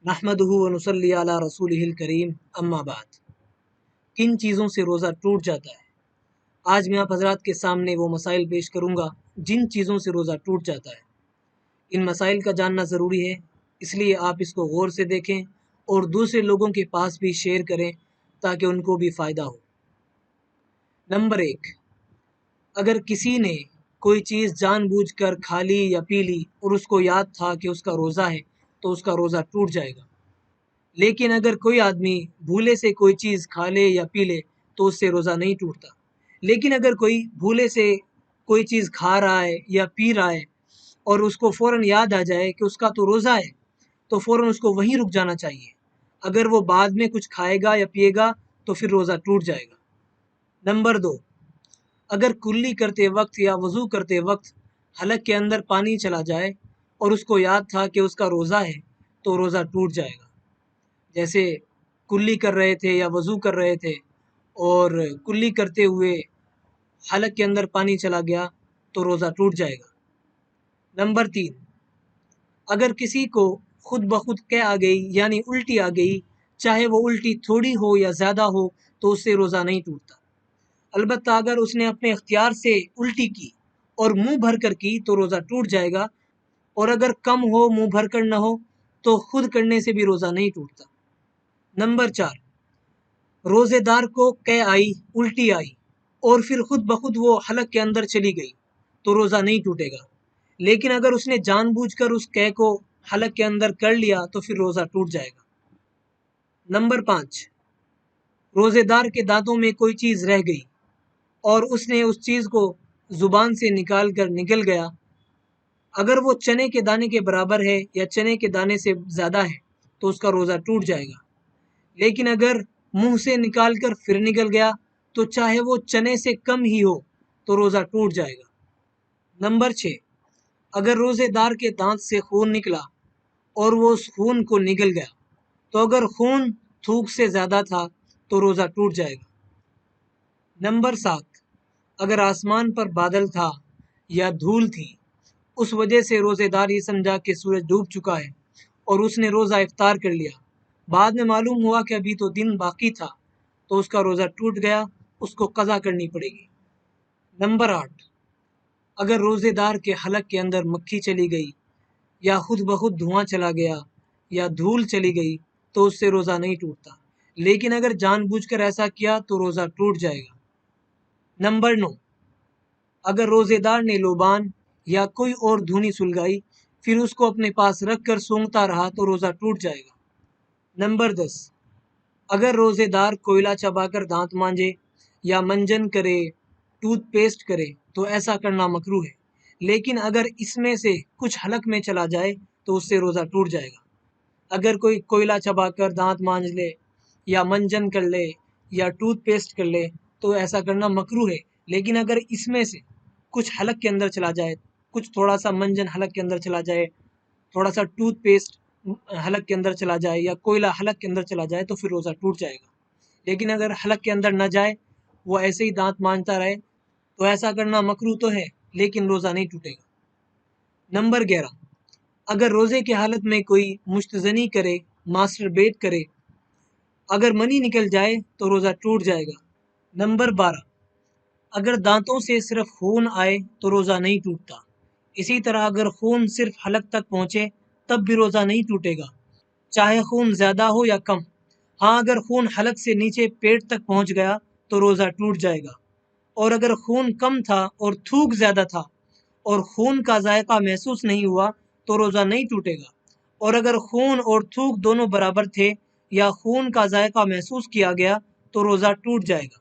नहमदुहु व नुसल्ली अला रसूलिहिल करीम अम्मा बाद। किन चीज़ों से रोज़ा टूट जाता है? आज मैं आप हज़रात के सामने वो मसाइल पेश करूँगा जिन चीज़ों से रोज़ा टूट जाता है। इन मसाइल का जानना ज़रूरी है, इसलिए आप इसको गौर से देखें और दूसरे लोगों के पास भी शेयर करें ताकि उनको भी फ़ायदा हो। नंबर 1, अगर किसी ने कोई चीज़ जानबूझकर खा ली या पी ली और उसको याद था कि उसका रोज़ा है तो उसका रोज़ा टूट जाएगा। लेकिन अगर कोई आदमी भूले से कोई चीज़ खा ले या पी ले तो उससे रोज़ा नहीं टूटता। लेकिन अगर कोई भूले से कोई चीज़ खा रहा है या पी रहा है और उसको फ़ौरन याद आ जाए कि उसका तो रोज़ा है, तो फ़ौरन उसको वहीं रुक जाना चाहिए। अगर वो बाद में कुछ खाएगा या पिएगा तो फिर रोज़ा टूट जाएगा। नंबर 2, अगर कुल्ली करते वक्त या वज़ू करते वक्त हलक के अंदर पानी चला जाए और उसको याद था कि उसका रोज़ा है तो रोज़ा टूट जाएगा। जैसे कुल्ली कर रहे थे या वज़ू कर रहे थे और कुल्ली करते हुए हलक के अंदर पानी चला गया तो रोज़ा टूट जाएगा। नंबर 3, अगर किसी को खुद ब खुद कै आ गई यानी उल्टी आ गई, चाहे वो उल्टी थोड़ी हो या ज़्यादा हो, तो उससे रोज़ा नहीं टूटता। अलबत्ता अगर उसने अपने इख्तियार से उल्टी की और मुंह भर कर की तो रोज़ा टूट जाएगा, और अगर कम हो, मुंह भर कर न हो, तो खुद करने से भी रोज़ा नहीं टूटता। नंबर 4, रोज़ेदार को कै आई, उल्टी आई और फिर खुद ब खुद वो हलक के अंदर चली गई तो रोज़ा नहीं टूटेगा। लेकिन अगर उसने जानबूझकर उस कै को हलक के अंदर कर लिया तो फिर रोज़ा टूट जाएगा। नंबर 5, रोज़ेदार के दांतों में कोई चीज़ रह गई और उसने उस चीज़ को ज़ुबान से निकाल कर निकल गया। अगर वो चने के दाने के बराबर है या चने के दाने से ज़्यादा है तो उसका रोज़ा टूट जाएगा। लेकिन अगर मुंह से निकाल कर फिर निकल गया तो चाहे वो चने से कम ही हो तो रोज़ा टूट जाएगा। नंबर 6, अगर रोज़ेदार के दांत से खून निकला और वो उस खून को निगल गया, तो अगर खून थूक से ज़्यादा था तो रोज़ा टूट जाएगा। नंबर 7, अगर आसमान पर बादल था या धूल थी, उस वजह से रोज़ेदार ये समझा कि सूरज डूब चुका है और उसने रोज़ा इफ्तार कर लिया। बाद में मालूम हुआ कि अभी तो दिन बाकी था, तो उसका रोज़ा टूट गया, उसको क़ज़ा करनी पड़ेगी। नंबर 8, अगर रोज़ेदार के हलक के अंदर मक्खी चली गई या खुद ब खुद धुआं चला गया या धूल चली गई तो उससे रोज़ा नहीं टूटता। लेकिन अगर जानबूझकर ऐसा किया तो रोज़ा टूट जाएगा। नंबर 9, अगर रोज़ेदार ने लोबान या कोई और धुनी सुलगाई फिर उसको अपने पास रख कर सूंघता रहा तो रोज़ा टूट जाएगा। नंबर 10, अगर रोज़ेदार कोयला चबाकर दांत मांजे या मंजन करे, टूथपेस्ट करे तो ऐसा करना मकरूह है। लेकिन अगर इसमें से कुछ हलक में चला जाए तो उससे रोज़ा टूट जाएगा। अगर कोई कोयला चबाकर दांत मांज ले या मंजन कर ले या टूथपेस्ट कर ले तो ऐसा करना मकरूह है। लेकिन अगर इसमें से कुछ हलक के अंदर चला जाए, कुछ थोड़ा सा मंजन हलक के अंदर चला जाए, थोड़ा सा टूथपेस्ट हलक के अंदर चला जाए या कोयला हलक के अंदर चला जाए तो फिर रोज़ा टूट जाएगा। लेकिन अगर हलक के अंदर न जाए, वो ऐसे ही दांत मांजता रहे, तो ऐसा करना मकरूह तो है लेकिन रोज़ा नहीं टूटेगा। नंबर 11, अगर रोज़े की हालत में कोई मुश्तज़नी करे, मास्टरबेट करे, अगर मनी निकल जाए तो रोज़ा टूट जाएगा। नंबर 12, अगर दांतों से सिर्फ खून आए तो रोज़ा नहीं टूटता। इसी तरह अगर खून सिर्फ हलक तक पहुँचे तब भी रोज़ा नहीं टूटेगा, चाहे खून ज़्यादा हो या कम। हाँ, अगर खून हलक से नीचे पेट तक पहुँच गया तो रोज़ा टूट जाएगा। और अगर खून कम था और थूक ज़्यादा था और खून का जायका महसूस नहीं हुआ तो रोज़ा नहीं टूटेगा। और अगर खून और थूक दोनों बराबर थे या खून का जायका महसूस किया गया तो रोज़ा टूट जाएगा।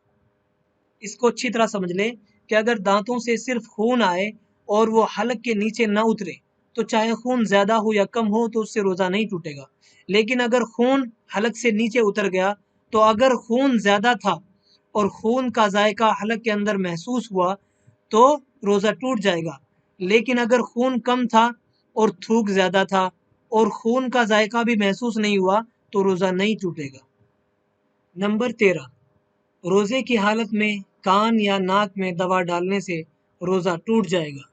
इसको अच्छी तरह समझ लें कि अगर दांतों से सिर्फ खून आए और वो हलक के नीचे ना उतरे तो चाहे खून ज़्यादा हो या कम हो तो उससे रोज़ा नहीं टूटेगा। लेकिन अगर खून हलक से नीचे उतर गया, तो अगर खून ज़्यादा था और खून का जायका हलक के अंदर महसूस हुआ तो रोज़ा टूट जाएगा। लेकिन अगर खून कम था और थूक ज़्यादा था और खून का जायका भी महसूस नहीं हुआ तो रोज़ा नहीं टूटेगा। नंबर 13, रोज़े की हालत में कान या नाक में दवा डालने से रोज़ा टूट जाएगा।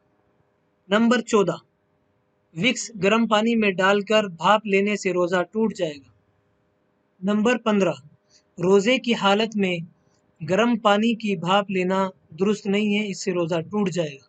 नंबर 14, وکس گرم پانی میں ڈال کر بھاپ لینے سے روزہ ٹوٹ جائے گا۔ نمبر 15، روزے کی حالت میں گرم پانی کی بھاپ لینا درست نہیں ہے، اس سے روزہ ٹوٹ جائے گا۔